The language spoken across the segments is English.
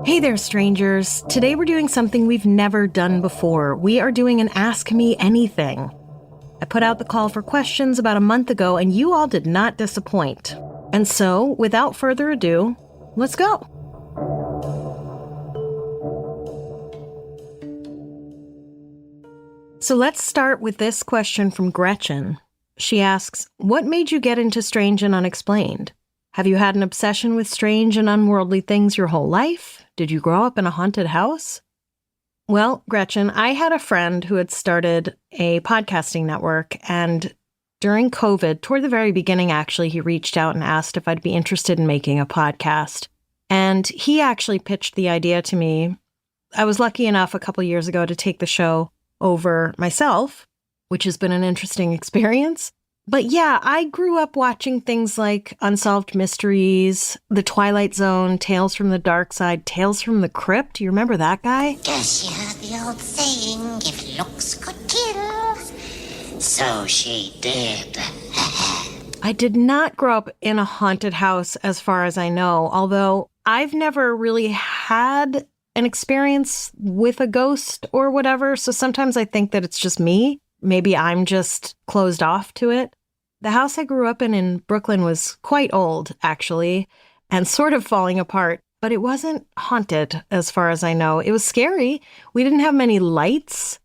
Hey there, strangers. Today we're doing something we've never done before. We are doing an Ask Me Anything. I put out the call for questions about a month ago, and you all did not disappoint. And so, without further ado, let's go. So let's start with this question from Gretchen. She asks, what made you get into strange and unexplained? Have you had an obsession with strange and unworldly things your whole life? Did you grow up in a haunted house? Well, Gretchen, I had a friend who had started a podcasting network, and during COVID, toward the very beginning, actually, he reached out and asked if I'd be interested in making a podcast. And he actually pitched the idea to me. I was lucky enough a couple years ago to take the show over myself, which has been an interesting experience. But yeah, I grew up watching things like Unsolved Mysteries, The Twilight Zone, Tales from the Dark Side, Tales from the Crypt. Do you remember that guy? Guess you heard the old saying, if looks could kill, so she did. I did not grow up in a haunted house as far as I know, although I've never really had an experience with a ghost or whatever, so sometimes I think that it's just me. Maybe I'm just closed off to it. The house I grew up in Brooklyn was quite old, actually, and sort of falling apart, but it wasn't haunted as far as I know. It was scary. We didn't have many lights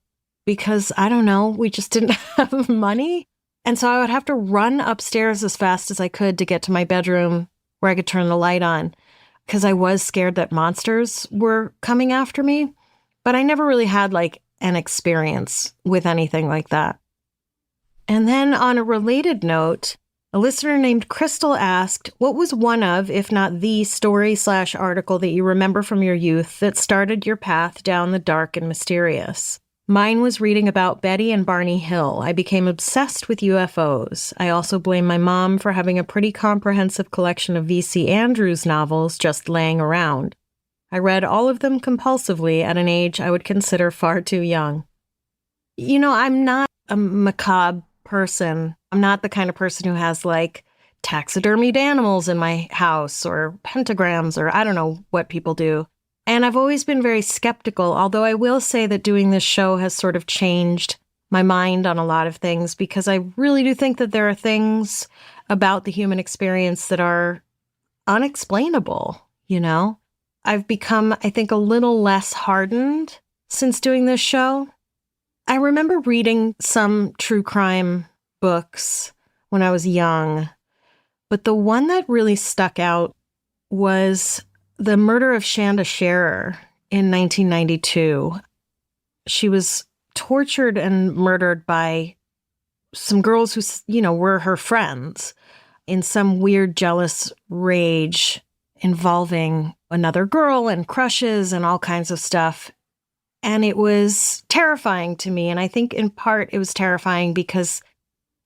because, I don't know, we just didn't have money. And so I would have to run upstairs as fast as I could to get to my bedroom where I could turn the light on because I was scared that monsters were coming after me. But I never really had like an experience with anything like that. And then on a related note, a listener named Crystal asked, what was one of, if not the story/article that you remember from your youth that started your path down the dark and mysterious? Mine was reading about Betty and Barney Hill. I became obsessed with UFOs. I also blame my mom for having a pretty comprehensive collection of V.C. Andrews novels just laying around. I read all of them compulsively at an age I would consider far too young. You know, I'm not a macabre person. I'm not the kind of person who has like taxidermied animals in my house or pentagrams or I don't know what people do. And I've always been very skeptical, although I will say that doing this show has sort of changed my mind on a lot of things because I really do think that there are things about the human experience that are unexplainable, you know? I've become, I think, a little less hardened since doing this show. I remember reading some true crime books when I was young, but the one that really stuck out was the murder of Shanda Scherer in 1992. She was tortured and murdered by some girls who, you know, were her friends in some weird jealous rage involving another girl and crushes and all kinds of stuff. And it was terrifying to me. And I think in part it was terrifying because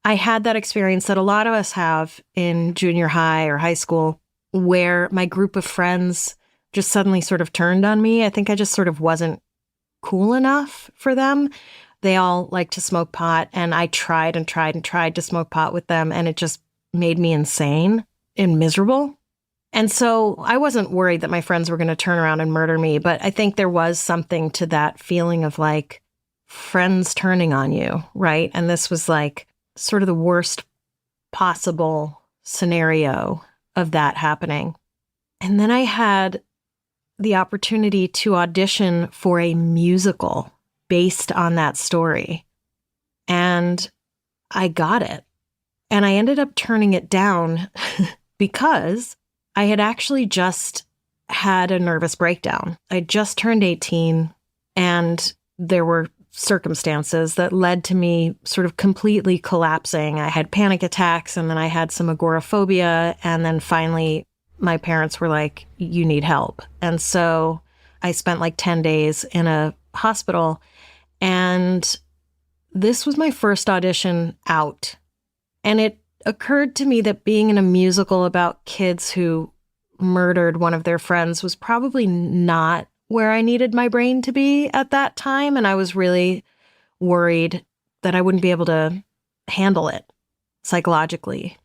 I had that experience that a lot of us have in junior high or high school where my group of friends just suddenly sort of turned on me. I think I just sort of wasn't cool enough for them. They all like to smoke pot, and I tried and tried and tried to smoke pot with them, and it just made me insane and miserable. And so I wasn't worried that my friends were going to turn around and murder me, but I think there was something to that feeling of like friends turning on you, right? And this was like sort of the worst possible scenario of that happening. And then I had the opportunity to audition for a musical based on that story. And I got it. And I ended up turning it down because I had actually just had a nervous breakdown. I just turned 18, and there were circumstances that led to me sort of completely collapsing. I had panic attacks, and then I had some agoraphobia, and then finally my parents were like, you need help. And so I spent like 10 days in a hospital, and this was my first audition out. And it occurred to me that being in a musical about kids who murdered one of their friends was probably not where I needed my brain to be at that time. And I was really worried that I wouldn't be able to handle it psychologically.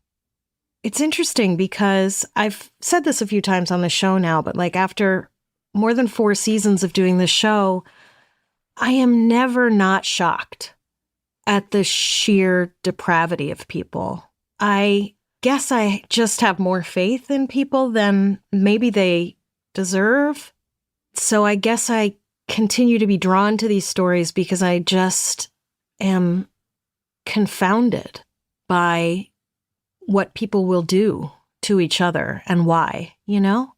It's interesting because I've said this a few times on the show now, but like after more than 4 seasons of doing this show, I am never not shocked at the sheer depravity of people. I guess I just have more faith in people than maybe they deserve. So I guess I continue to be drawn to these stories because I just am confounded by what people will do to each other and why, you know?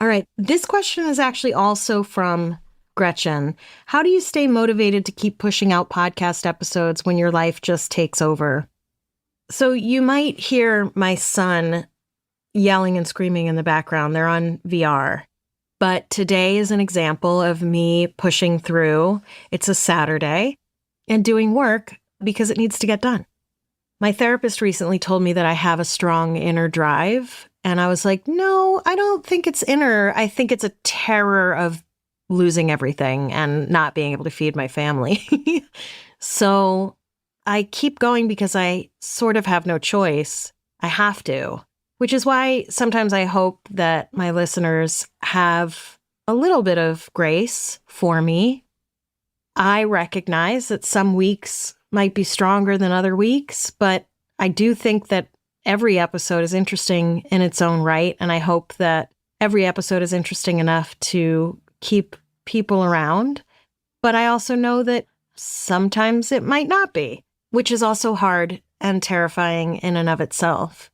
All right, this question is actually also from Gretchen. How do you stay motivated to keep pushing out podcast episodes when your life just takes over? So you might hear my son yelling and screaming in the background. They're on VR. But today is an example of me pushing through. It's a Saturday and doing work because it needs to get done. My therapist recently told me that I have a strong inner drive. And I was like, no, I don't think it's inner. I think it's a terror of losing everything and not being able to feed my family. So I keep going because I sort of have no choice. I have to, which is why sometimes I hope that my listeners have a little bit of grace for me. I recognize that some weeks might be stronger than other weeks, but I do think that every episode is interesting in its own right. And I hope that every episode is interesting enough to keep people around. But I also know that sometimes it might not be, which is also hard and terrifying in and of itself.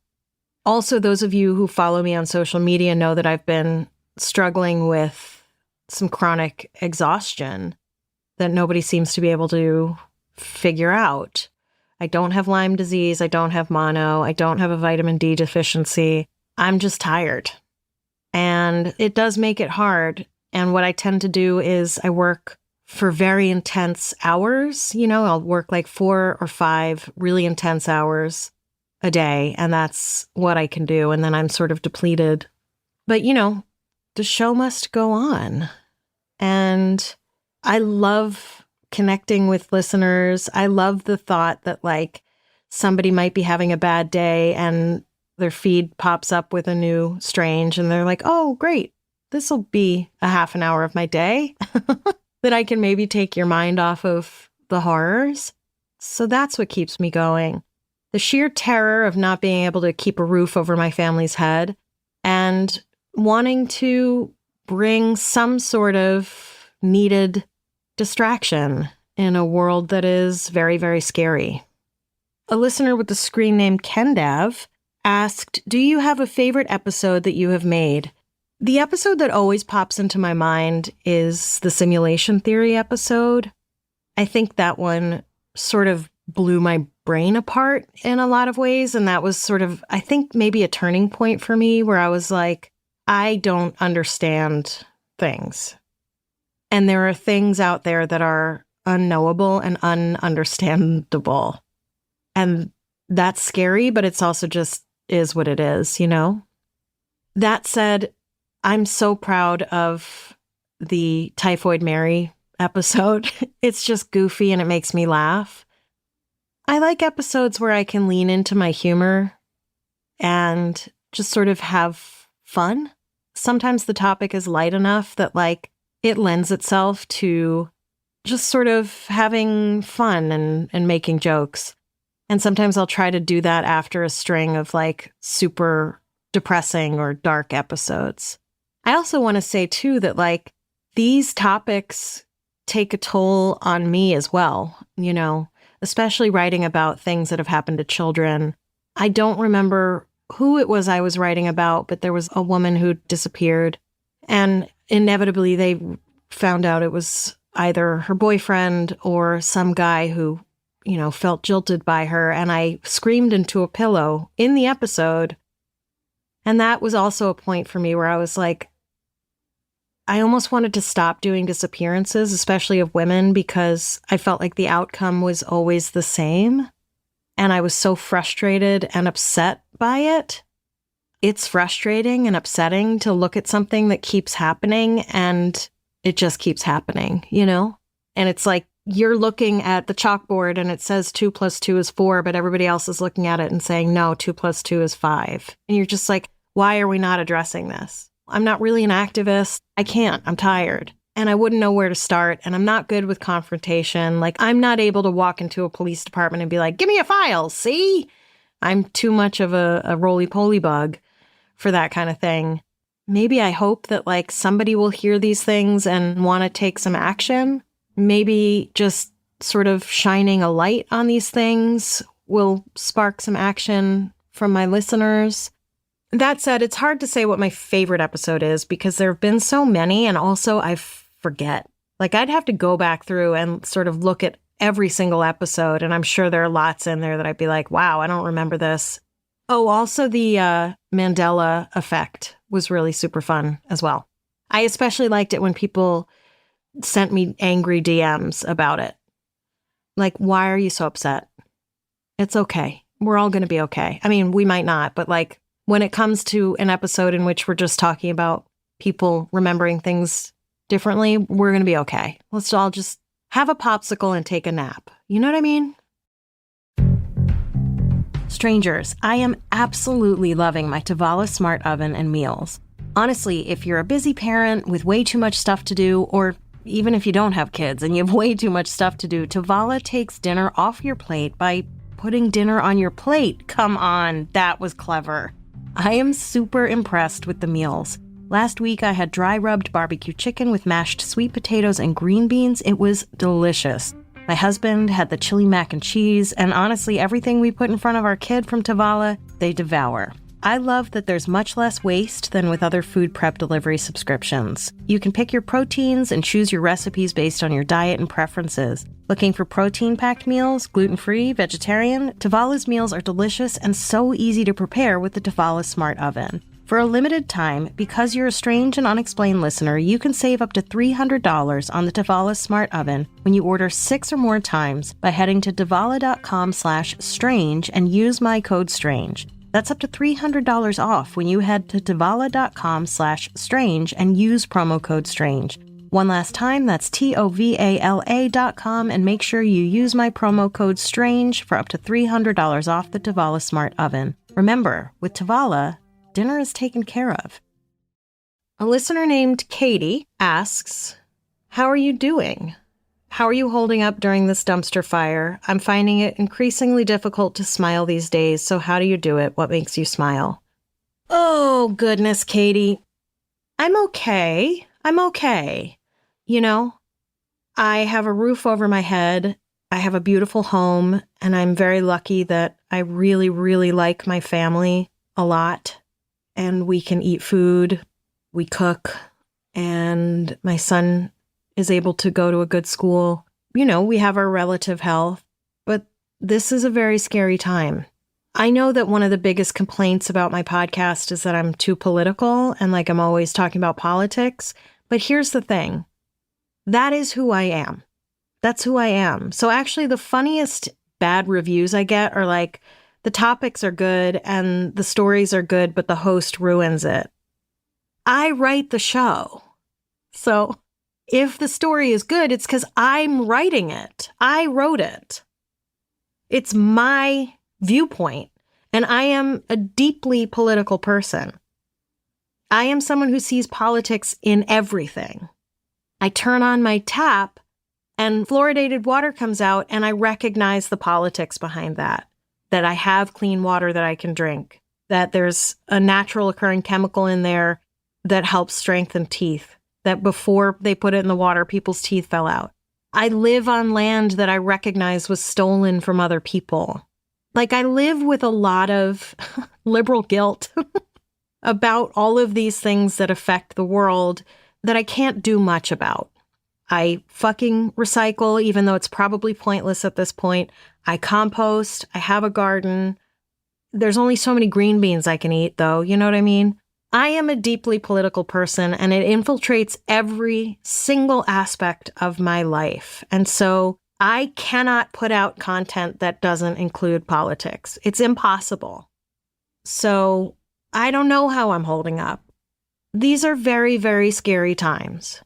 Also, those of you who follow me on social media know that I've been struggling with some chronic exhaustion that nobody seems to be able to figure out. I don't have Lyme disease. I don't have mono. I don't have a vitamin D deficiency. I'm just tired. And it does make it hard. And what I tend to do is I work for very intense hours. You know, I'll work like 4 or 5 really intense hours a day. And that's what I can do. And then I'm sort of depleted. But, you know, the show must go on. And I love connecting with listeners. I love the thought that like somebody might be having a bad day and their feed pops up with a new strange and they're like, oh, great. This will be a half an hour of my day that I can maybe take your mind off of the horrors. So that's what keeps me going. The sheer terror of not being able to keep a roof over my family's head and wanting to bring some sort of needed distraction in a world that is very, very scary. A listener with the screen name Kendav asked, do you have a favorite episode that you have made? The episode that always pops into my mind is the simulation theory episode. I think that one sort of blew my brain apart in a lot of ways. And that was sort of, I think, maybe a turning point for me where I was like, I don't understand things. And there are things out there that are unknowable and ununderstandable. And that's scary, but it's also just is what it is, you know? That said, I'm so proud of the Typhoid Mary episode. It's just goofy and it makes me laugh. I like episodes where I can lean into my humor and just sort of have fun. Sometimes the topic is light enough that like it lends itself to just sort of having fun and making jokes. And sometimes I'll try to do that after a string of like super depressing or dark episodes. I also want to say too that like these topics take a toll on me as well, you know, especially writing about things that have happened to children. I don't remember who it was I was writing about, but there was a woman who disappeared. And inevitably, they found out it was either her boyfriend or some guy who, you know, felt jilted by her. And I screamed into a pillow in the episode. And that was also a point for me where I was like, I almost wanted to stop doing disappearances, especially of women, because I felt like the outcome was always the same. And I was so frustrated and upset by it. It's frustrating and upsetting to look at something that keeps happening and it just keeps happening, you know? And it's like you're looking at the chalkboard and it says 2 + 2 is 4, but everybody else is looking at it and saying, no, 2 + 2 is 5. And you're just like, why are we not addressing this? I'm not really an activist. I can't. I'm tired. And I wouldn't know where to start. And I'm not good with confrontation. Like, I'm not able to walk into a police department and be like, give me a file, see? I'm too much of a roly-poly bug for that kind of thing. Maybe I hope that, like, somebody will hear these things and want to take some action. Maybe just sort of shining a light on these things will spark some action from my listeners. That said, it's hard to say what my favorite episode is because there have been so many, and also I forget. Like, I'd have to go back through and sort of look at every single episode, and I'm sure there are lots in there that I'd be like, wow, I don't remember this. Oh, also the Mandela effect was really super fun as well. I especially liked it when people sent me angry DMs about it. Like, why are you so upset? It's okay. We're all going to be okay. I mean, we might not, but like when it comes to an episode in which we're just talking about people remembering things differently, we're going to be okay. Let's all just have a popsicle and take a nap. You know what I mean? Strangers, I am absolutely loving my Tavala Smart Oven and meals. Honestly, if you're a busy parent with way too much stuff to do, or even if you don't have kids and you have way too much stuff to do, Tavala takes dinner off your plate by putting dinner on your plate. Come on, that was clever. I am super impressed with the meals. Last week, I had dry rubbed barbecue chicken with mashed sweet potatoes and green beans. It was delicious. My husband had the chili mac and cheese, and honestly, everything we put in front of our kid from Tavala, they devour. I love that there's much less waste than with other food prep delivery subscriptions. You can pick your proteins and choose your recipes based on your diet and preferences. Looking for protein-packed meals, gluten-free, vegetarian? Tavala's meals are delicious and so easy to prepare with the Tavala Smart Oven. For a limited time, because you're a strange and unexplained listener, you can save up to $300 on the Tavala Smart Oven when you order 6 or more times by heading to tavala.com/strange and use my code STRANGE. That's up to $300 off when you head to tavala.com/strange and use promo code STRANGE. One last time, that's TOVALA.com, and make sure you use my promo code STRANGE for up to $300 off the Tavala Smart Oven. Remember, with Tavala, dinner is taken care of. A listener named Katie asks, how are you doing? How are you holding up during this dumpster fire? I'm finding it increasingly difficult to smile these days, so how do you do it? What makes you smile? Oh, goodness, Katie. I'm okay. You know, I have a roof over my head. I have a beautiful home, and I'm very lucky that I really, really like my family a lot. And we can eat food, we cook, and my son is able to go to a good school. You know, we have our relative health, but this is a very scary time. I know that one of the biggest complaints about my podcast is that I'm too political and like I'm always talking about politics. But here's the thing. That is who I am. That's who I am. So actually the funniest bad reviews I get are like, the topics are good and the stories are good, but the host ruins it. I write the show. So if the story is good, it's because I'm writing it. I wrote it. It's my viewpoint, and I am a deeply political person. I am someone who sees politics in everything. I turn on my tap, and fluoridated water comes out, and I recognize the politics behind that. That I have clean water that I can drink, that there's a natural occurring chemical in there that helps strengthen teeth, that before they put it in the water, people's teeth fell out. I live on land that I recognize was stolen from other people. Like, I live with a lot of liberal guilt about all of these things that affect the world that I can't do much about. I fucking recycle, even though it's probably pointless at this point. I compost. I have a garden. There's only so many green beans I can eat, though. You know what I mean? I am a deeply political person, and it infiltrates every single aspect of my life. And so I cannot put out content that doesn't include politics. It's impossible. So I don't know how I'm holding up. These are very, very scary times.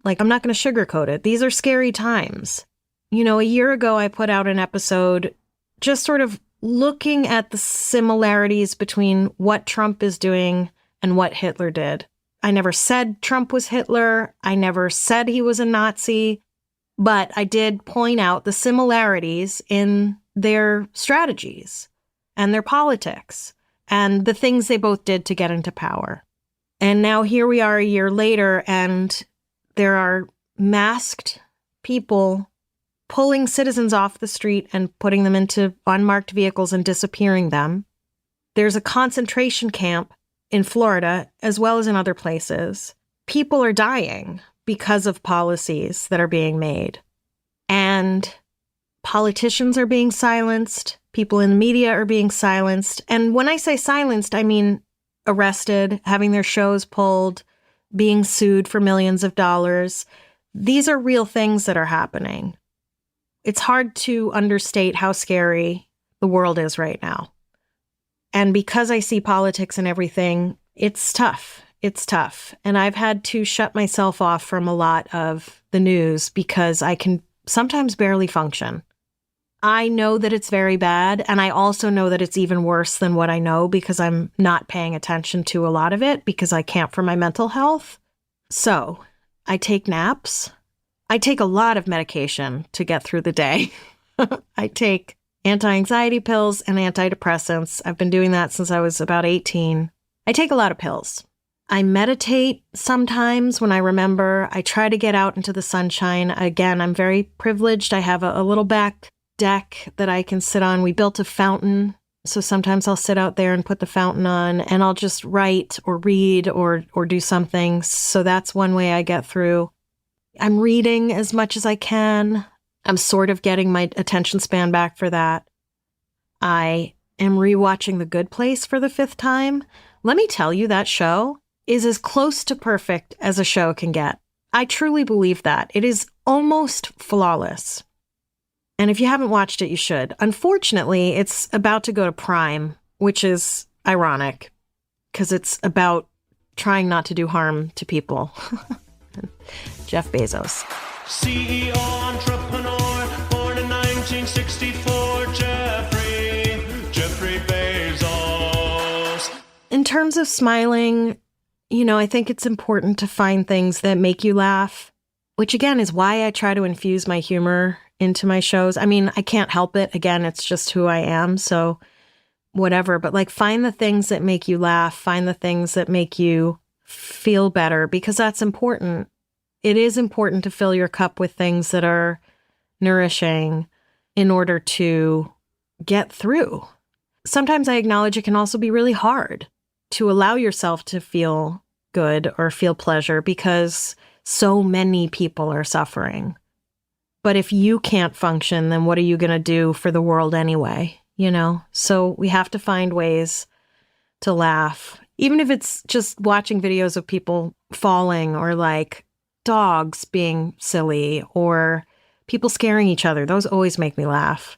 Like, I'm not going to sugarcoat it. These are scary times. You know, a year ago, I put out an episode just sort of looking at the similarities between what Trump is doing and what Hitler did. I never said Trump was Hitler. I never said he was a Nazi. But I did point out the similarities in their strategies and their politics and the things they both did to get into power. And now here we are a year later, and there are masked people pulling citizens off the street and putting them into unmarked vehicles and disappearing them. There's a concentration camp in Florida, as well as in other places. People are dying because of policies that are being made. And politicians are being silenced. People in the media are being silenced. And when I say silenced, I mean arrested, having their shows pulled, being sued for millions of dollars. These are real things that are happening. It's hard to understate how scary the world is right now. And because I see politics and everything, it's tough. It's tough. And I've had to shut myself off from a lot of the news because I can sometimes barely function. I know that it's very bad, and I also know that it's even worse than what I know because I'm not paying attention to a lot of it because I can't for my mental health. So I take naps. I take a lot of medication to get through the day. I take anti-anxiety pills and antidepressants. I've been doing that since I was about 18. I take a lot of pills. I meditate sometimes when I remember. I try to get out into the sunshine. Again, I'm very privileged. I have a little back deck that I can sit on. We built a fountain, so sometimes I'll sit out there and put the fountain on, and I'll just write or read or do something. So that's one way I get through. I'm reading as much as I can. I'm sort of getting my attention span back for that. I am rewatching The Good Place for the 5th time. Let me tell you, that show is as close to perfect as a show can get. I truly believe that. It is almost flawless. And if you haven't watched it, you should. Unfortunately, it's about to go to Prime, which is ironic because it's about trying not to do harm to people. Jeff Bezos. CEO entrepreneur, born in 1964, Jeffrey Bezos. In terms of smiling, I think it's important to find things that make you laugh, which again is why I try to infuse my humor into my shows. I mean, I can't help it. Again, it's just who I am. So whatever, but find the things that make you laugh, find the things that make you feel better, because that's important. It is important to fill your cup with things that are nourishing in order to get through. Sometimes I acknowledge it can also be really hard to allow yourself to feel good or feel pleasure because so many people are suffering. But if you can't function, then what are you going to do for the world anyway? So we have to find ways to laugh, even if it's just watching videos of people falling or dogs being silly or people scaring each other. Those always make me laugh.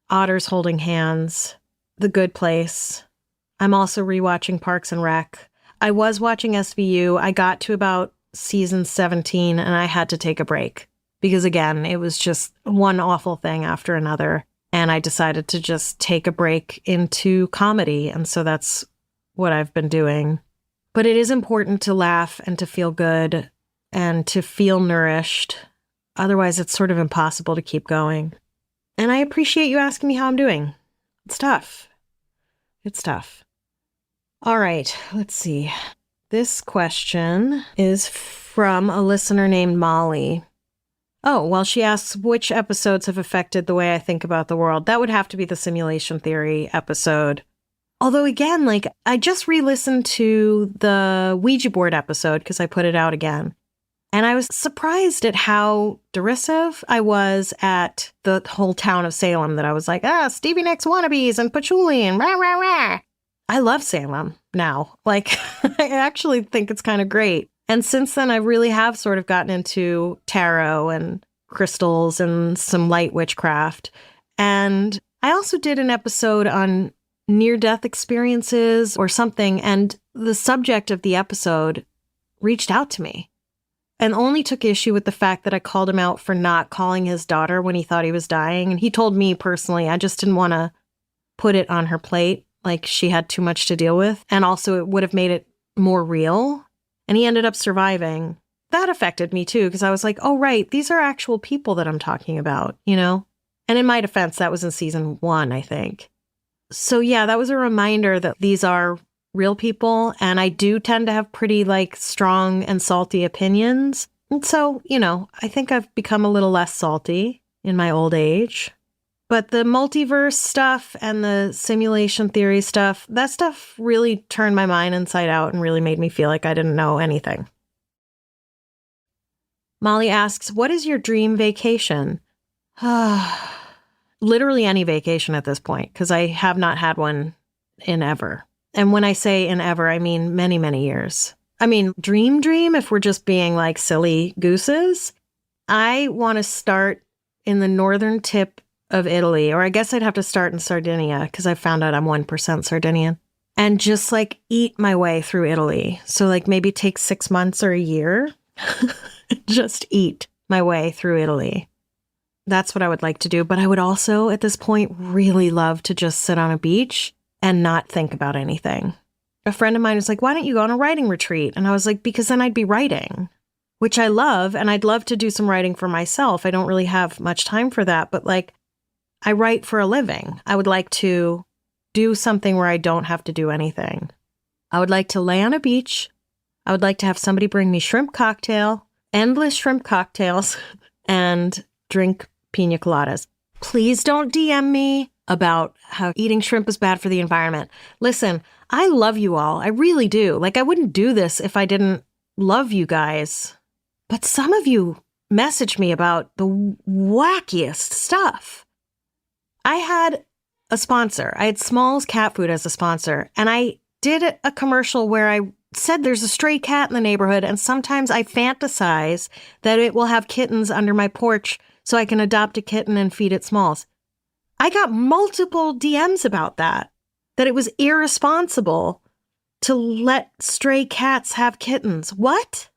Otters holding hands, The Good Place. I'm also rewatching Parks and Rec. I was watching SVU. I got to about season 17 and I had to take a break because, again, it was just one awful thing after another. And I decided to just take a break into comedy. And so that's what I've been doing. But it is important to laugh and to feel good and to feel nourished. Otherwise, it's sort of impossible to keep going. And I appreciate you asking me how I'm doing. It's tough. It's tough. All right, let's see. This question is from a listener named Molly. Oh, well, she asks which episodes have affected the way I think about the world. That would have to be the simulation theory episode. Although, again, I just re-listened to the Ouija board episode because I put it out again. And I was surprised at how derisive I was at the whole town of Salem, that I was like, Stevie Nicks wannabes and patchouli and rah, rah, rah. I love Salem now. I actually think it's kind of great. And since then, I really have sort of gotten into tarot and crystals and some light witchcraft. And I also did an episode on near-death experiences or something. And the subject of the episode reached out to me and only took issue with the fact that I called him out for not calling his daughter when he thought he was dying. And he told me personally, I just didn't want to put it on her plate. She had too much to deal with. And also it would have made it more real. and he ended up surviving. That affected me too, because I was like, oh, right, these are actual people that I'm talking about, you know? And in my defense, that was in season 1, I think. So yeah, that was a reminder that these are real people, and I do tend to have pretty like strong and salty opinions. And so, you know, I think I've become a little less salty in my old age. But the multiverse stuff and the simulation theory stuff, that stuff really turned my mind inside out and really made me feel like I didn't know anything. Molly asks, what is your dream vacation? Literally any vacation at this point, because I have not had one in ever. And when I say in ever, I mean many, many years. I mean, dream, if we're just being like silly gooses. I want to start in the northern tip of Italy, or I guess I'd have to start in Sardinia because I found out I'm 1% Sardinian, and just like eat my way through Italy. So like maybe take 6 months or a year, just eat my way through Italy. That's what I would like to do. But I would also at this point really love to just sit on a beach and not think about anything. A friend of mine was like, why don't you go on a writing retreat? And I was like, because then I'd be writing, which I love. And I'd love to do some writing for myself. I don't really have much time for that, but like, I write for a living. I would like to do something where I don't have to do anything. I would like to lay on a beach. I would like to have somebody bring me shrimp cocktail, endless shrimp cocktails, and drink pina coladas. Please don't DM me about how eating shrimp is bad for the environment. Listen, I love you all. I really do. Like, I wouldn't do this if I didn't love you guys. But some of you message me about the wackiest stuff. I had a sponsor. I had Smalls Cat Food as a sponsor, and I did a commercial where I said there's a stray cat in the neighborhood, and sometimes I fantasize that it will have kittens under my porch so I can adopt a kitten and feed it Smalls. I got multiple DMs about that it was irresponsible to let stray cats have kittens. What?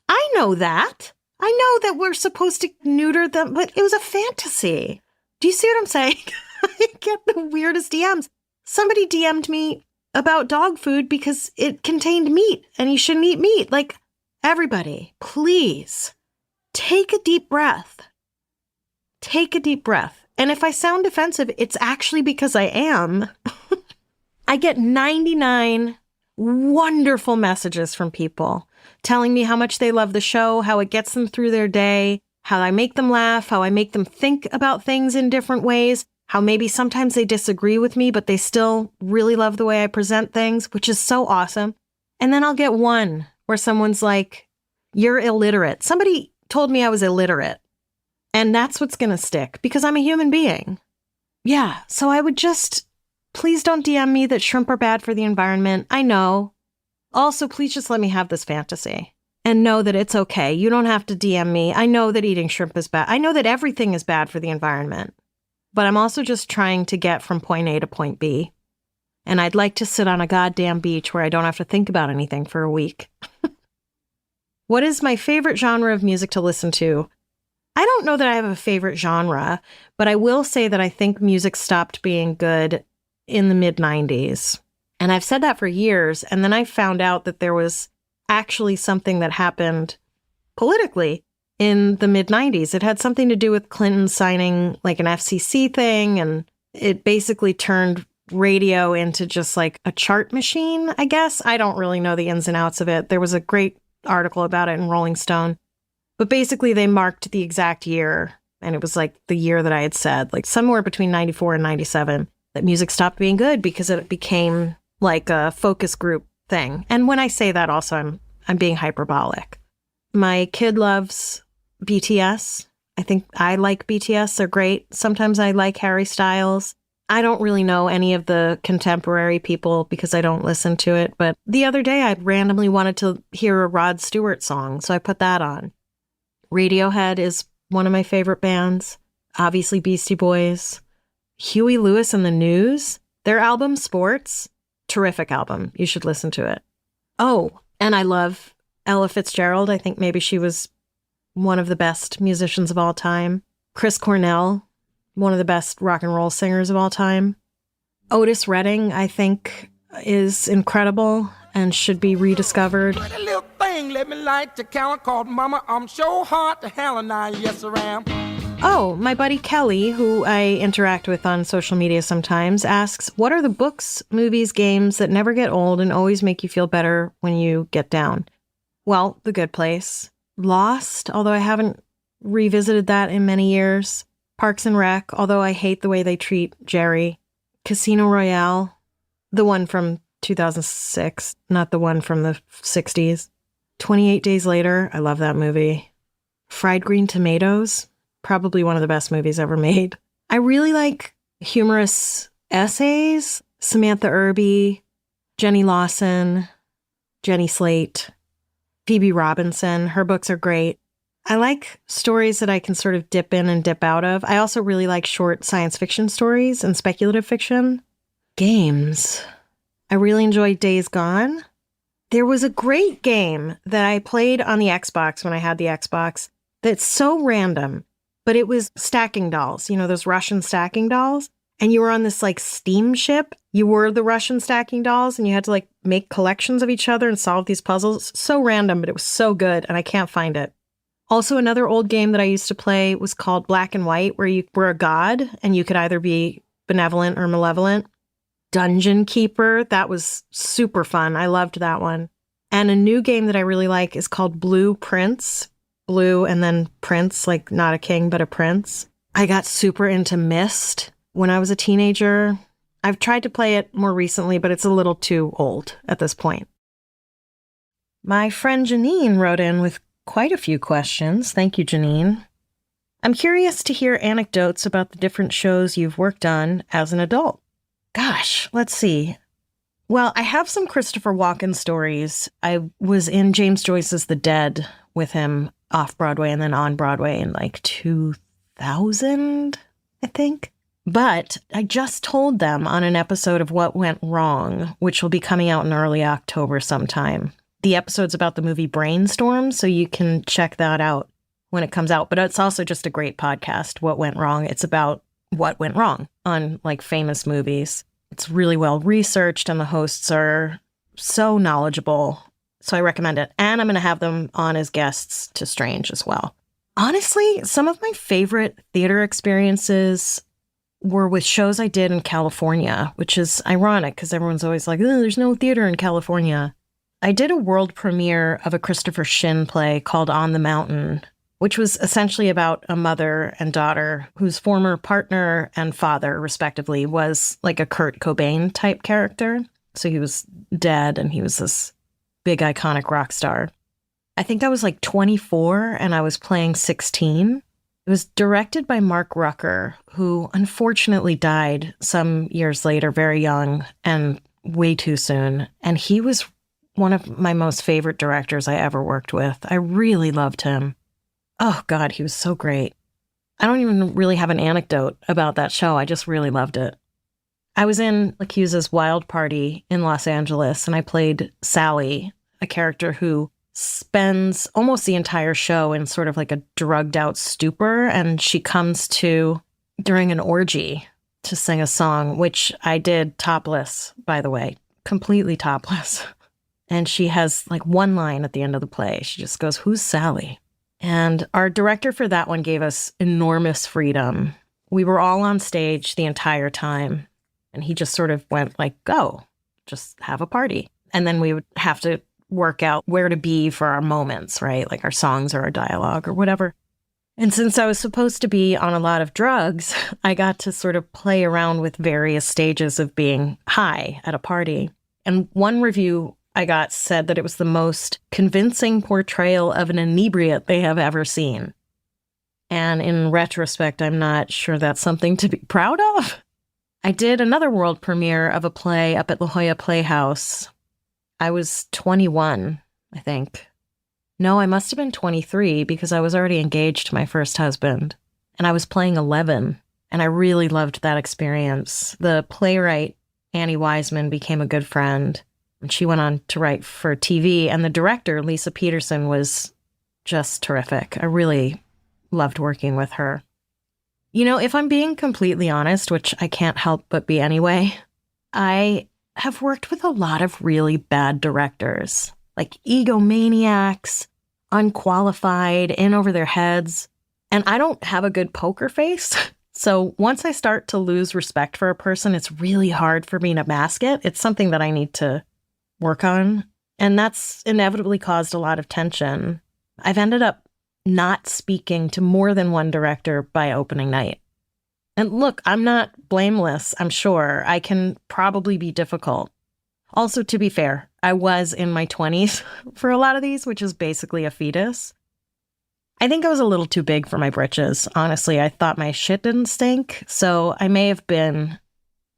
I know that. I know that we're supposed to neuter them, but it was a fantasy. Do you see what I'm saying? I get the weirdest DMs. Somebody DM'd me about dog food because it contained meat and you shouldn't eat meat. Like, everybody, please take a deep breath. Take a deep breath. And if I sound defensive, it's actually because I am. I get 99 wonderful messages from people telling me how much they love the show, how it gets them through their day, how I make them laugh, how I make them think about things in different ways, how maybe sometimes they disagree with me, but they still really love the way I present things, which is so awesome. And then I'll get one where someone's like, you're illiterate. Somebody told me I was illiterate. And that's what's going to stick because I'm a human being. Yeah, so I would just, please don't DM me that shrimp are bad for the environment. I know. Also, please just let me have this fantasy and know that it's okay. You don't have to DM me. I know that eating shrimp is bad. I know that everything is bad for the environment. But I'm also just trying to get from point A to point B. And I'd like to sit on a goddamn beach where I don't have to think about anything for a week. What is my favorite genre of music to listen to? I don't know that I have a favorite genre, but I will say that I think music stopped being good in the mid-90s. And I've said that for years, and then I found out that there was actually something that happened politically in the mid-90s. It had something to do with Clinton signing like an FCC thing, and it basically turned radio into just like a chart machine, I guess. I don't really know the ins and outs of it. There was a great article about it in Rolling Stone. But basically, they marked the exact year, and it was like the year that I had said, like somewhere between 94 and 97, that music stopped being good because it became like a focus group thing. And when I say that also, I'm being hyperbolic. My kid loves BTS. I think I like BTS. They're great. Sometimes I like Harry Styles. I don't really know any of the contemporary people because I don't listen to it. But the other day, I randomly wanted to hear a Rod Stewart song, so I put that on. Radiohead is one of my favorite bands. Obviously, Beastie Boys. Huey Lewis and the News. Their album, Sports. Terrific album. You should listen to it. Oh, and I love Ella Fitzgerald. I think maybe she was one of the best musicians of all time. Chris Cornell, one of the best rock and roll singers of all time. Otis Redding, I think, is incredible and should be rediscovered. Pretty little thing sing, let me light the candle, cause mama, I'm so hot to hell and I, yes I am. Oh, my buddy Kelly, who I interact with on social media sometimes, asks, what are the books, movies, games that never get old and always make you feel better when you get down? Well, The Good Place. Lost, although I haven't revisited that in many years. Parks and Rec, although I hate the way they treat Jerry. Casino Royale, the one from 2006, not the one from the 60s. 28 Days Later, I love that movie. Fried Green Tomatoes, probably one of the best movies ever made. I really like humorous essays. Samantha Irby, Jenny Lawson, Jenny Slate, Phoebe Robinson. Her books are great. I like stories that I can sort of dip in and dip out of. I also really like short science fiction stories and speculative fiction. Games. I really enjoyed Days Gone. There was a great game that I played on the Xbox when I had the Xbox that's so random, but it was stacking dolls, you know, those Russian stacking dolls. And you were on this like steamship. You were the Russian stacking dolls and you had to like make collections of each other and solve these puzzles. So random, but it was so good and I can't find it. Also, another old game that I used to play was called Black and White, where you were a god and you could either be benevolent or malevolent. Dungeon Keeper, that was super fun. I loved that one. And a new game that I really like is called Blue Prince. Blue and then Prince, like not a king, but a prince. I got super into Myst when I was a teenager. I've tried to play it more recently, but it's a little too old at this point. My friend Janine wrote in with quite a few questions. Thank you, Janine. I'm curious to hear anecdotes about the different shows you've worked on as an adult. Gosh, let's see. Well, I have some Christopher Walken stories. I was in James Joyce's The Dead with him off Broadway and then on Broadway in like 2000, I think. But I just told them on an episode of What Went Wrong, which will be coming out in early October sometime. The episode's about the movie Brainstorm, so you can check that out when it comes out. But it's also just a great podcast, What Went Wrong. It's about what went wrong on like famous movies. It's really well researched and the hosts are so knowledgeable. So I recommend it. And I'm going to have them on as guests to Strange as well. Honestly, some of my favorite theater experiences were with shows I did in California, which is ironic because everyone's always like, oh, there's no theater in California. I did a world premiere of a Christopher Shin play called On the Mountain, which was essentially about a mother and daughter whose former partner and father, respectively, was like a Kurt Cobain type character. So he was dead and he was this big iconic rock star. I think I was like 24 and I was playing 16. It was directed by Mark Rucker, who unfortunately died some years later, very young and way too soon. And he was one of my most favorite directors I ever worked with. I really loved him. Oh, God, he was so great. I don't even really have an anecdote about that show. I just really loved it. I was in Lacusa's Wild Party in Los Angeles, and I played Sally, a character who spends almost the entire show in sort of like a drugged out stupor, and she comes to during an orgy to sing a song, which I did topless, by the way, completely topless. And she has like one line at the end of the play. She just goes, "Who's Sally?" And our director for that one gave us enormous freedom. We were all on stage the entire time. And he just sort of went like, go, just have a party. And then we would have to work out where to be for our moments, right? Like our songs or our dialogue or whatever. And since I was supposed to be on a lot of drugs, I got to sort of play around with various stages of being high at a party. And one review I got said that it was the most convincing portrayal of an inebriate they have ever seen. And in retrospect, I'm not sure that's something to be proud of. I did another world premiere of a play up at La Jolla Playhouse. I was 21, I think. No, I must have been 23 because I was already engaged to my first husband. And I was playing 11. And I really loved that experience. The playwright, Annie Wiseman, became a good friend. And she went on to write for TV. And the director, Lisa Peterson, was just terrific. I really loved working with her. You know, if I'm being completely honest, which I can't help but be anyway, I have worked with a lot of really bad directors. like egomaniacs, unqualified, in over their heads. And I don't have a good poker face. So once I start to lose respect for a person, it's really hard for me to mask it. It's something that I need to work on. And that's inevitably caused a lot of tension. I've ended up not speaking to more than one director by opening night. And look, I'm not blameless, I'm sure. I can probably be difficult. Also, to be fair, I was in my 20s for a lot of these, which is basically a fetus. I think I was a little too big for my britches. Honestly, I thought my shit didn't stink, so I may have been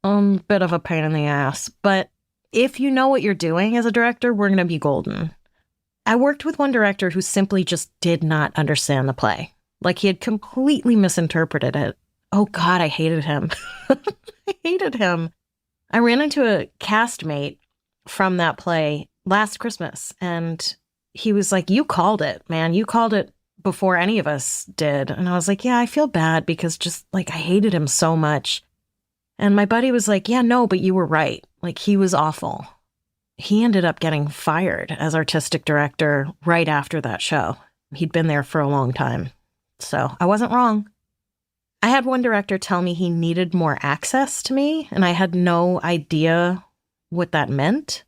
a bit of a pain in the ass. But if you know what you're doing as a director, we're going to be golden. I worked with one director who simply just did not understand the play. Like, he had completely misinterpreted it. Oh God, I hated him. I hated him. I ran into a castmate from that play last Christmas, and he was like, "You called it, man. You called it before any of us did." And I was like, "Yeah, I feel bad because just like I hated him so much." And my buddy was like, "Yeah, no, but you were right. Like, he was awful." He ended up getting fired as artistic director right after that show. He'd been there for a long time. So I wasn't wrong. I had one director tell me he needed more access to me, and I had no idea what that meant.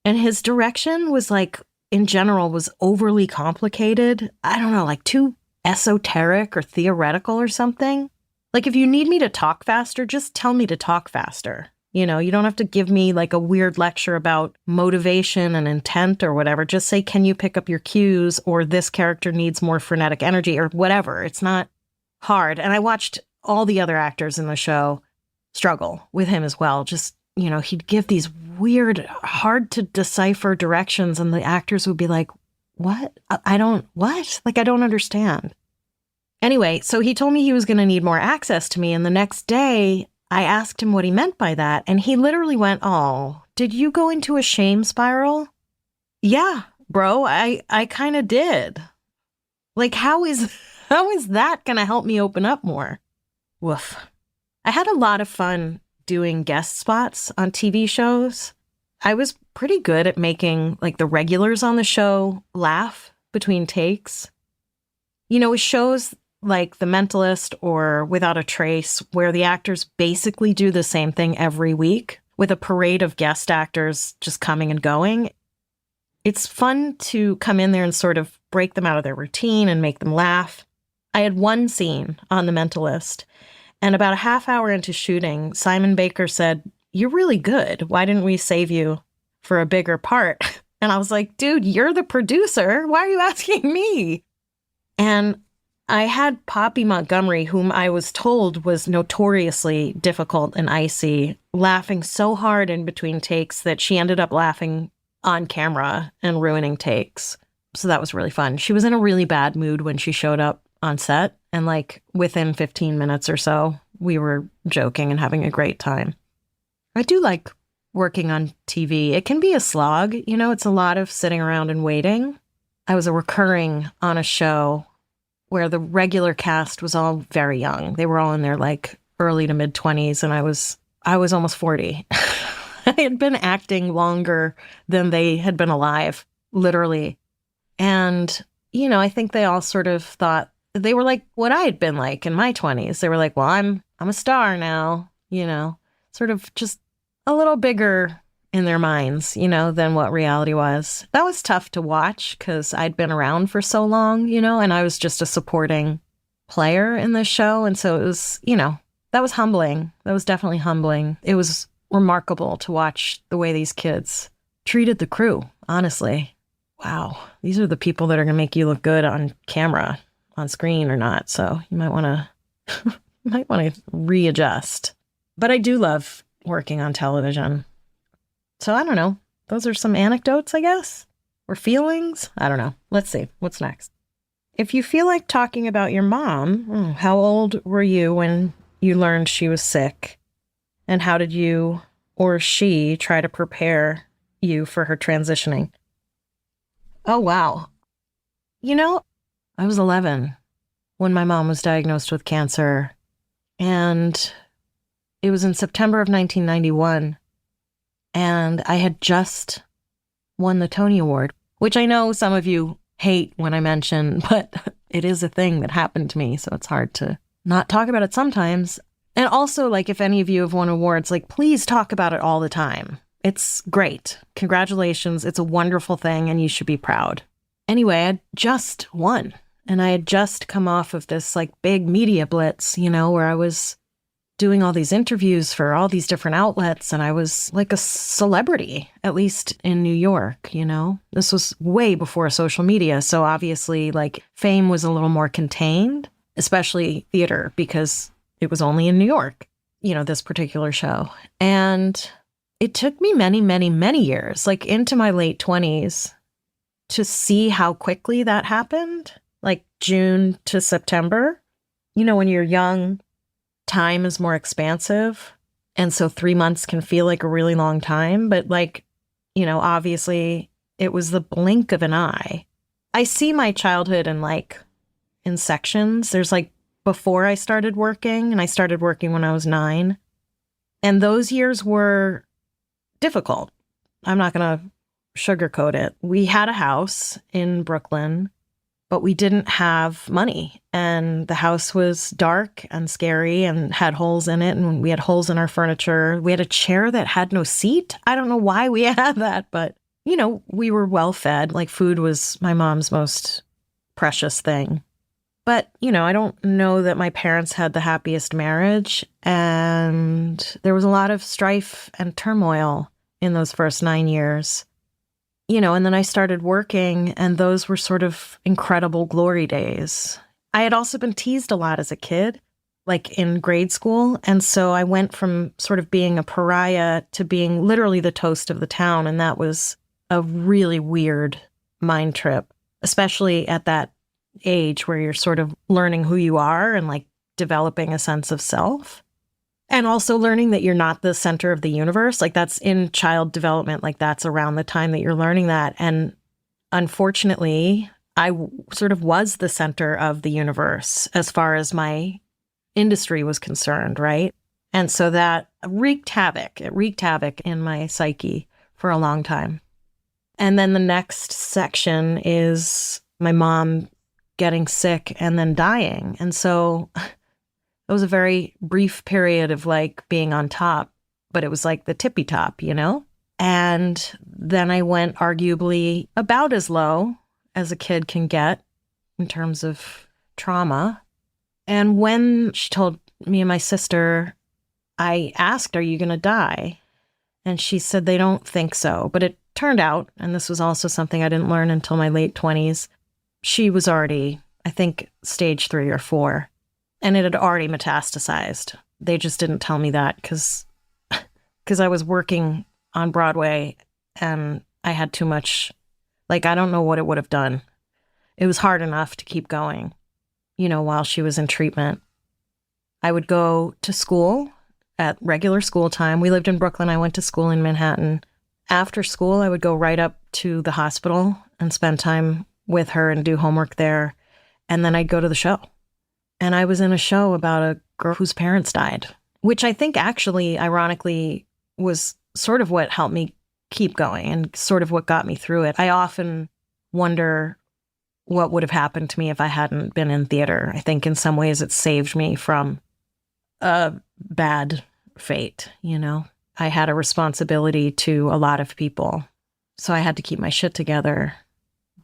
And his direction was like, in general, was overly complicated. I don't know, like too esoteric or theoretical or something. Like, if you need me to talk faster, just tell me to talk faster. You know, you don't have to give me like a weird lecture about motivation and intent or whatever. Just say, can you pick up your cues, or this character needs more frenetic energy, or whatever. It's not hard. And I watched all the other actors in the show struggle with him as well. Just, you know, he'd give these weird, hard to decipher directions, and the actors would be like, what? What? Like, I don't understand. Anyway, so he told me he was going to need more access to me. And the next day, I asked him what he meant by that. And he literally went, "Oh, did you go into a shame spiral?" Yeah, bro, I kind of did. Like, how is that going to help me open up more? Woof. I had a lot of fun doing guest spots on TV shows. I was pretty good at making like the regulars on the show laugh between takes. You know, with shows like The Mentalist or Without a Trace, where the actors basically do the same thing every week with a parade of guest actors just coming and going, it's fun to come in there and sort of break them out of their routine and make them laugh. I had one scene on The Mentalist, and about a half hour into shooting, Simon Baker said, "You're really good. Why didn't we save you for a bigger part?" And I was like, "Dude, you're the producer. Why are you asking me?" And I had Poppy Montgomery, whom I was told was notoriously difficult and icy, laughing so hard in between takes that she ended up laughing on camera and ruining takes. So that was really fun. She was in a really bad mood when she showed up on set, and like within 15 minutes or so, we were joking and having a great time. I do like working on TV. It can be a slog, you know, it's a lot of sitting around and waiting. I was a recurring on a show where the regular cast was all very young. They were all in their like early to mid 20s, and I was almost 40. I had been acting longer than they had been alive, literally. And, you know, I think they all sort of thought they were like what I had been like in my 20s. They were like, "Well, I'm a star now," you know, sort of just a little bigger in their minds, you know, than what reality was. That was tough to watch because I'd been around for so long, you know, and I was just a supporting player in this show. And so it was, you know, that was humbling. That was definitely humbling. It was remarkable to watch the way these kids treated the crew, honestly. Wow, these are the people that are going to make you look good on camera, on screen or not. So you might want to readjust. But I do love working on television. So I don't know. Those are some anecdotes, I guess, or feelings. I don't know. Let's see. What's next? If you feel like talking about your mom, how old were you when you learned she was sick? And how did you or she try to prepare you for her transitioning? Oh, wow. You know, I was 11 when my mom was diagnosed with cancer. And it was in September of 1991. And I had just won the Tony Award, which I know some of you hate when I mention, but it is a thing that happened to me, so it's hard to not talk about it sometimes. And also, like, if any of you have won awards, like, please talk about it all the time. It's great. Congratulations. It's a wonderful thing, and you should be proud. Anyway, I just won, and I had just come off of this, like, big media blitz, you know, where I was doing all these interviews for all these different outlets, and I was like a celebrity, at least in New York, you know? This was way before social media, so obviously, like, fame was a little more contained, especially theater, because it was only in New York, you know, this particular show. And it took me many, many, many years, like into my late 20s, to see how quickly that happened, like June to September. You know, when you're young, time is more expansive. And so 3 months can feel like a really long time. But like, you know, obviously it was the blink of an eye. I see my childhood in sections. There's like before I started working, and I started working when I was 9. And those years were difficult. I'm not going to sugarcoat it. We had a house in Brooklyn, but we didn't have money. And the house was dark and scary and had holes in it. And we had holes in our furniture. We had a chair that had no seat. I don't know why we had that, but, you know, we were well fed. Like, food was my mom's most precious thing. But, you know, I don't know that my parents had the happiest marriage. And there was a lot of strife and turmoil in those first 9 years. You know, and then I started working, and those were sort of incredible glory days. I had also been teased a lot as a kid, like in grade school. And so I went from sort of being a pariah to being literally the toast of the town. And that was a really weird mind trip, especially at that age where you're sort of learning who you are and like developing a sense of self. And also learning that you're not the center of the universe. Like, that's in child development. Like, that's around the time that you're learning that. And unfortunately, I sort of was the center of the universe as far as my industry was concerned, right? And so that wreaked havoc. It wreaked havoc in my psyche for a long time. And then the next section is my mom getting sick and then dying. And so it was a very brief period of like being on top, but it was like the tippy top, you know? And then I went arguably about as low as a kid can get in terms of trauma. And when she told me and my sister, I asked, "Are you going to die?" And she said, "They don't think so." But it turned out, and this was also something I didn't learn until my late 20s, she was already, I think, stage 3 or 4. And it had already metastasized. They just didn't tell me that because I was working on Broadway and I had too much, like, I don't know what it would have done. It was hard enough to keep going, you know, while she was in treatment. I would go to school at regular school time. We lived in Brooklyn. I went to school in Manhattan. After school, I would go right up to the hospital and spend time with her and do homework there. And then I'd go to the show. And I was in a show about a girl whose parents died, which I think actually, ironically, was sort of what helped me keep going and sort of what got me through it. I often wonder what would have happened to me if I hadn't been in theater. I think in some ways it saved me from a bad fate, you know? I had a responsibility to a lot of people, so I had to keep my shit together.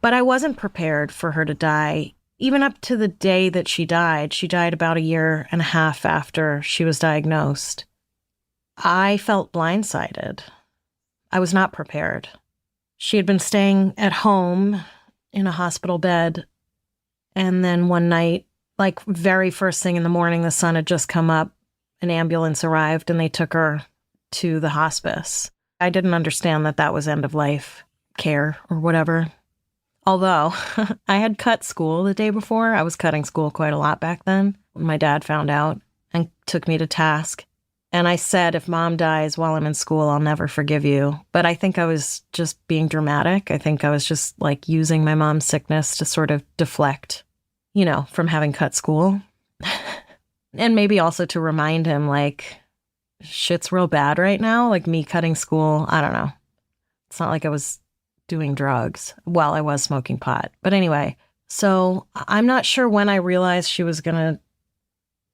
But I wasn't prepared for her to die. Even up to the day that she died about 1.5 years after she was diagnosed. I felt blindsided. I was not prepared. She had been staying at home in a hospital bed. And then one night, like very first thing in the morning, the sun had just come up, an ambulance arrived and they took her to the hospice. I didn't understand that that was end of life care or whatever. Although I had cut school the day before. I was cutting school quite a lot back then. My dad found out and took me to task. And I said, "If Mom dies while I'm in school, I'll never forgive you." But I think I was just being dramatic. I think I was just like using my mom's sickness to sort of deflect, you know, from having cut school. And maybe also to remind him, like, shit's real bad right now. Like, me cutting school, I don't know. It's not like I was doing drugs while I was smoking pot. But anyway, so I'm not sure when I realized she was going to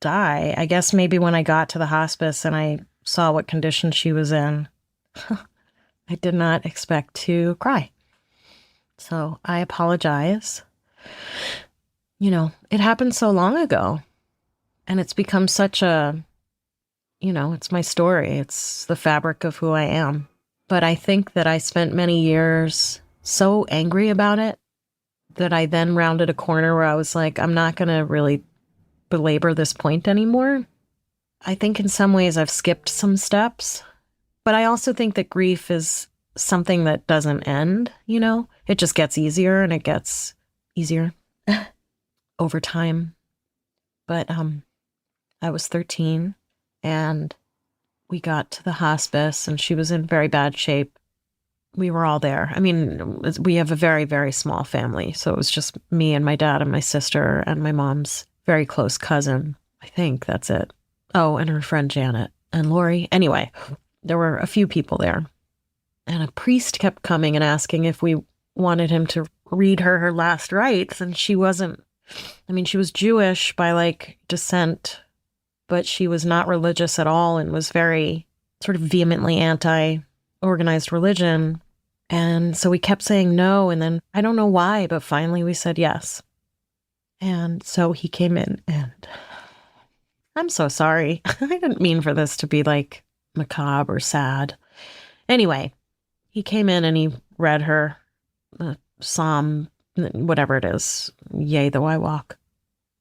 die. I guess maybe when I got to the hospice and I saw what condition she was in. I did not expect to cry. So I apologize. You know, it happened so long ago, and it's become such a, you know, it's my story. It's the fabric of who I am. But I think that I spent many years so angry about it that I then rounded a corner where I was like, I'm not going to really belabor this point anymore. I think in some ways I've skipped some steps, but I also think that grief is something that doesn't end, you know? It just gets easier and it gets easier over time. But I was 13 and we got to the hospice and she was in very bad shape. We were all there. I mean, we have a very, very small family. So it was just me and my dad and my sister and my mom's very close cousin. I think that's it. Oh, and her friend Janet and Lori. Anyway, there were a few people there. And a priest kept coming and asking if we wanted him to read her last rites. And she wasn't, I mean, she was Jewish by like descent, but she was not religious at all and was very sort of vehemently anti-organized religion. And so we kept saying no. And then I don't know why, but finally we said yes. And so he came in and I'm so sorry. I didn't mean for this to be like macabre or sad. Anyway, he came in and he read her the psalm, whatever it is, Yea, though I walk.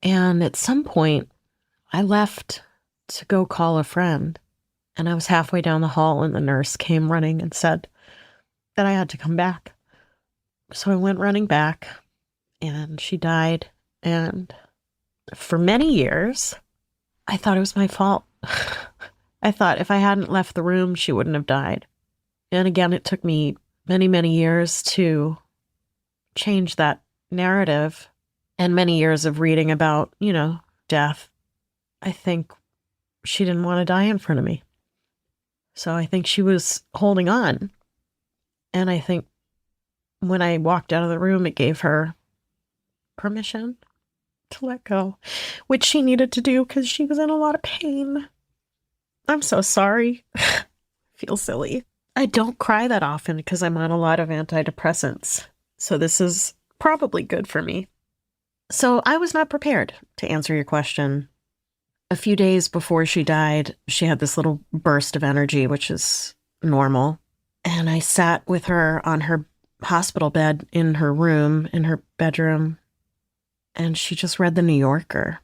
And at some point, I left to go call a friend. And I was halfway down the hall and the nurse came running and said that I had to come back. So I went running back and she died. And for many years, I thought it was my fault. I thought if I hadn't left the room, she wouldn't have died. And again, it took me many, many years to change that narrative and many years of reading about, you know, death. I think she didn't want to die in front of me. So I think she was holding on. And I think when I walked out of the room, it gave her permission to let go, which she needed to do because she was in a lot of pain. I'm so sorry. I feel silly. I don't cry that often because I'm on a lot of antidepressants. So this is probably good for me. So I was not prepared to answer your question. A few days before she died, she had this little burst of energy, which is normal. And I sat with her on her hospital bed in her room, in her bedroom, and she just read The New Yorker,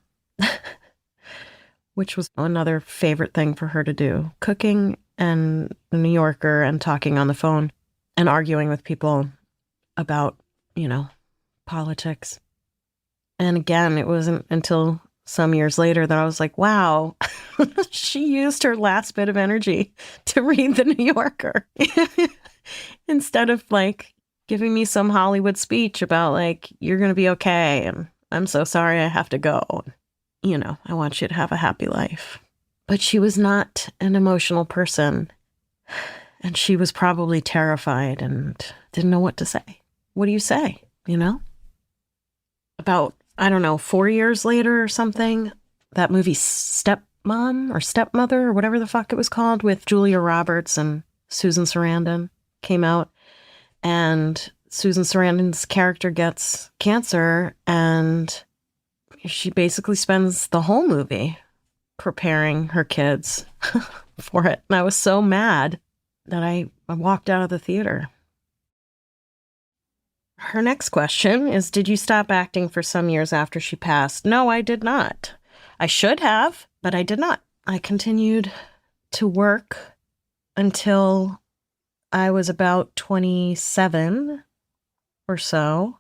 which was another favorite thing for her to do. Cooking and The New Yorker and talking on the phone and arguing with people about, you know, politics. And again, it wasn't until some years later that I was like, wow, she used her last bit of energy to read The New Yorker instead of like giving me some Hollywood speech about like, you're going to be okay. And I'm so sorry I have to go. You know, I want you to have a happy life. But she was not an emotional person. And she was probably terrified and didn't know what to say. What do you say? You know? About, I don't know, 4 years later or something, that movie Stepmom or Stepmother or whatever the fuck it was called with Julia Roberts and Susan Sarandon came out. And Susan Sarandon's character gets cancer and she basically spends the whole movie preparing her kids for it. And I was so mad that I walked out of the theater. Her next question is, did you stop acting for some years after she passed? No, I did not. I should have, but I did not. I continued to work until I was about 27 or so.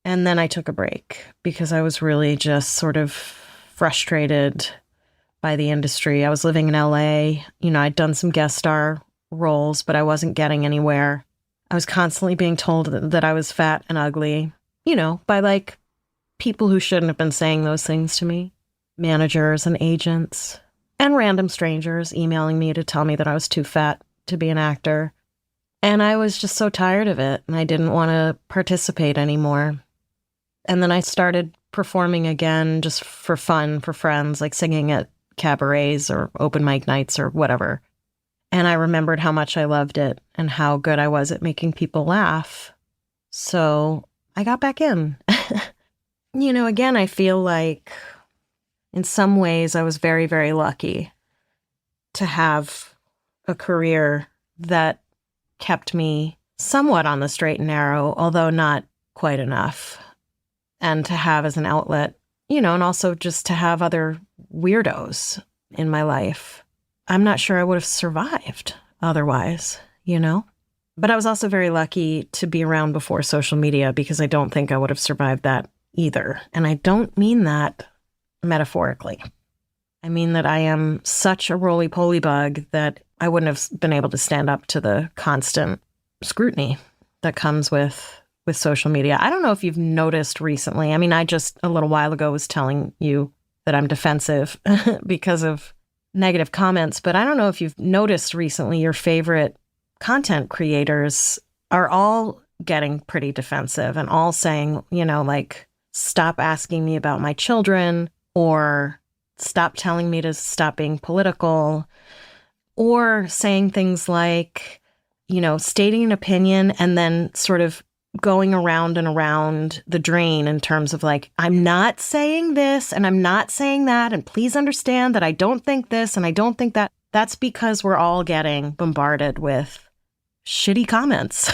And then I took a break because I was really just sort of frustrated by the industry. I was living in LA. You know, I'd done some guest star roles, but I wasn't getting anywhere. I was constantly being told that I was fat and ugly, you know, by like people who shouldn't have been saying those things to me. Managers and agents and random strangers emailing me to tell me that I was too fat to be an actor. And I was just so tired of it, and I didn't want to participate anymore. And then I started performing again just for fun, for friends, like singing at cabarets or open mic nights or whatever. And I remembered how much I loved it and how good I was at making people laugh. So I got back in. Again, I feel like in some ways I was very, very lucky to have a career that kept me somewhat on the straight and narrow, although not quite enough. And to have as an outlet, and also just to have other weirdos in my life. I'm not sure I would have survived otherwise, But I was also very lucky to be around before social media because I don't think I would have survived that either. And I don't mean that metaphorically. I mean that I am such a roly-poly bug that I wouldn't have been able to stand up to the constant scrutiny that comes with social media. I don't know if you've noticed recently. I mean, I just a little while ago was telling you that I'm defensive because of negative comments, but I don't know if you've noticed recently your favorite content creators are all getting pretty defensive and all saying, like, stop asking me about my children, or stop telling me to stop being political, or saying things like, stating an opinion and then sort of going around and around the drain in terms of like, I'm not saying this and I'm not saying that, and please understand that I don't think this and I don't think that. That's because we're all getting bombarded with shitty comments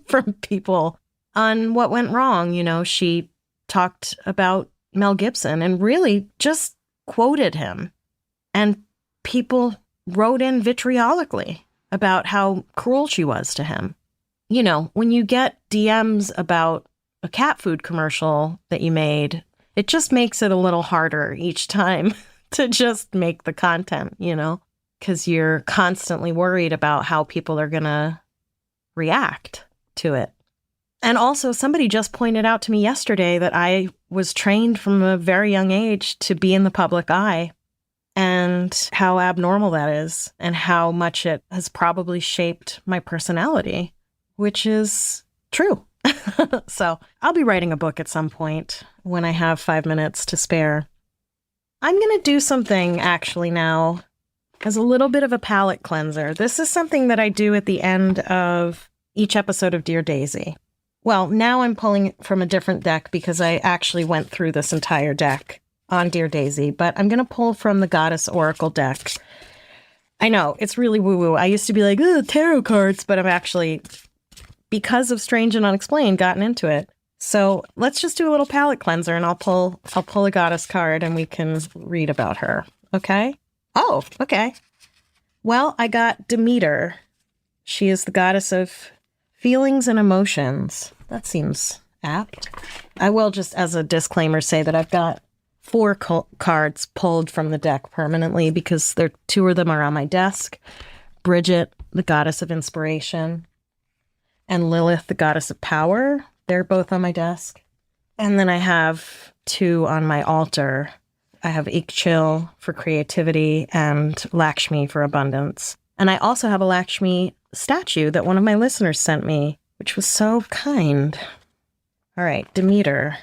from people on what went wrong. She talked about Mel Gibson and really just quoted him, and people wrote in vitriolically about how cruel she was to him. When you get DMs about a cat food commercial that you made, it just makes it a little harder each time to just make the content, because you're constantly worried about how people are going to react to it. And also, somebody just pointed out to me yesterday that I was trained from a very young age to be in the public eye, and how abnormal that is, and how much it has probably shaped my personality, which is true. So I'll be writing a book at some point when I have 5 minutes to spare. I'm going to do something actually now as a little bit of a palate cleanser. This is something that I do at the end of each episode of Dear Daisy. Well, now I'm pulling from a different deck because I actually went through this entire deck on Dear Daisy, but I'm going to pull from the Goddess Oracle deck. I know, it's really woo-woo. I used to be like, tarot cards, but I'm actually, because of Strange and Unexplained, gotten into it. So let's just do a little palette cleanser, and I'll pull a goddess card and we can read about her. Okay? Oh, okay. Well, I got Demeter. She is the goddess of feelings and emotions. That seems apt. I will just, as a disclaimer, say that I've got 4 cards pulled from the deck permanently because 2 of them are on my desk. Bridget, the goddess of inspiration, and Lilith, the goddess of power. They're both on my desk. And then I have 2 on my altar. I have Ikchil for creativity and Lakshmi for abundance. And I also have a Lakshmi statue that one of my listeners sent me, which was so kind. All right, Demeter.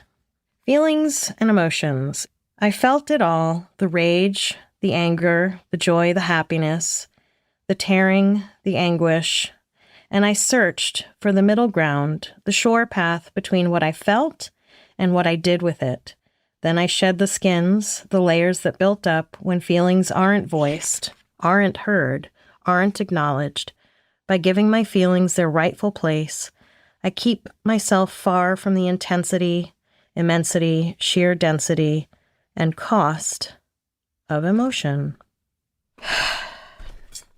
Feelings and emotions. I felt it all, the rage, the anger, the joy, the happiness, the tearing, the anguish, and I searched for the middle ground, the sure path between what I felt and what I did with it. Then I shed the skins, the layers that built up when feelings aren't voiced, aren't heard, aren't acknowledged. By giving my feelings their rightful place, I keep myself far from the intensity, immensity, sheer density, and cost of emotion.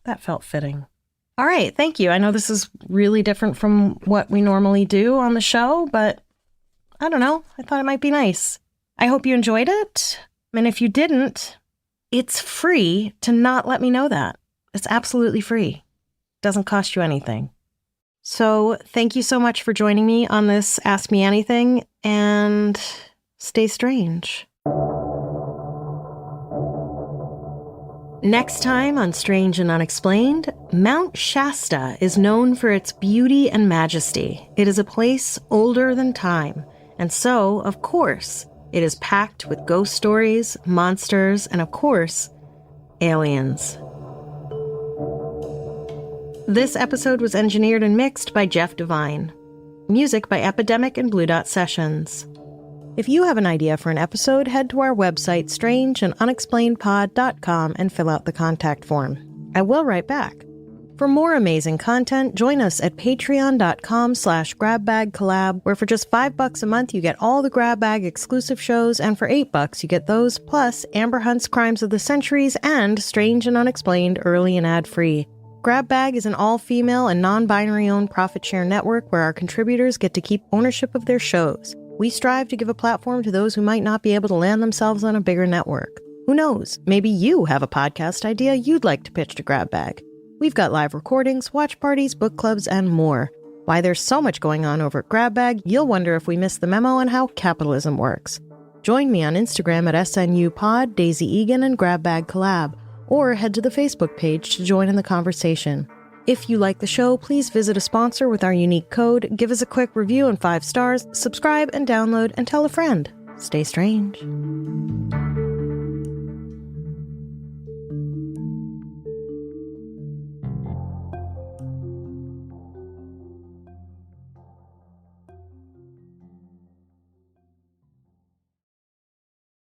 That felt fitting. All right, thank you. I know this is really different from what we normally do on the show, but I don't know. I thought it might be nice. I hope you enjoyed it. And if you didn't, it's free to not let me know that. It's absolutely free. Doesn't cost you anything. So thank you so much for joining me on this Ask Me Anything, and stay strange. Next time on Strange and Unexplained, Mount Shasta is known for its beauty and majesty. It is a place older than time, and so, of course, it is packed with ghost stories, monsters, and of course, aliens. This episode was engineered and mixed by Jeff Devine. Music by Epidemic and Blue Dot Sessions. If you have an idea for an episode, head to our website, strangeandunexplainedpod.com, and fill out the contact form. I will write back. For more amazing content, join us at patreon.com/grabbagcollab, where for just $5 a month, you get all the Grab Bag exclusive shows, and for $8, you get those, plus Amber Hunt's Crimes of the Centuries and Strange and Unexplained early and ad-free. Grab Bag is an all-female and non-binary owned profit share network where our contributors get to keep ownership of their shows. We strive to give a platform to those who might not be able to land themselves on a bigger network. Who knows? Maybe you have a podcast idea you'd like to pitch to Grab Bag. We've got live recordings, watch parties, book clubs, and more. Why there's so much going on over at Grab Bag, you'll wonder if we missed the memo on how capitalism works. Join me on Instagram at SNUPod, Daisy Egan, and Grab Bag Collab, or head to the Facebook page to join in the conversation. If you like the show, please visit a sponsor with our unique code, give us a quick review and 5 stars, subscribe and download, and tell a friend. Stay strange.